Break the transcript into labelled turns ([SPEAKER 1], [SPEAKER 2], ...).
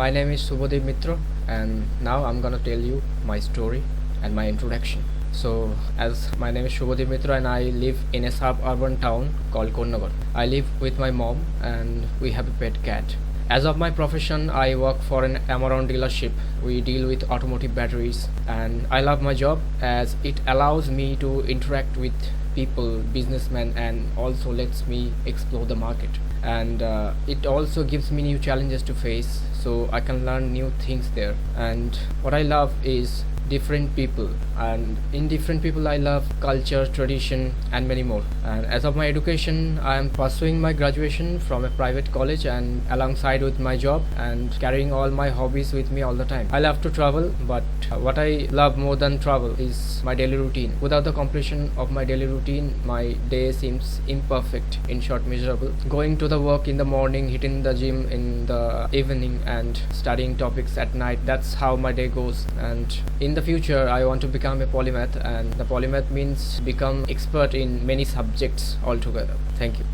[SPEAKER 1] My name is Subodhi Mitra, and now I'm gonna tell you my story and my introduction. So, as my name is Subodhi Mitra, and I live in a suburban town called Konnagar. I live with my mom, and we have a pet cat. As of my profession, I work for an Amaron dealership. We deal with automotive batteries, and I love my job as it allows me to interact with people, businessmen, and also lets me explore the market. And it also gives me new challenges to face, so I can learn new things there. And what I love is different people, and in different people I love culture, tradition, and many more. And as of my education, I am pursuing my graduation from a private college, and alongside with my job and carrying all my hobbies with me all the time. I love to travel, but what I love more than travel is my daily routine. Without the completion of my daily routine, my day seems imperfect, in short, miserable. Going to the work in the morning, hitting the gym in the evening, and studying topics at night, that's how my day goes. And in the future, I want to become a polymath, and the polymath means become expert in many subjects altogether. Thank you.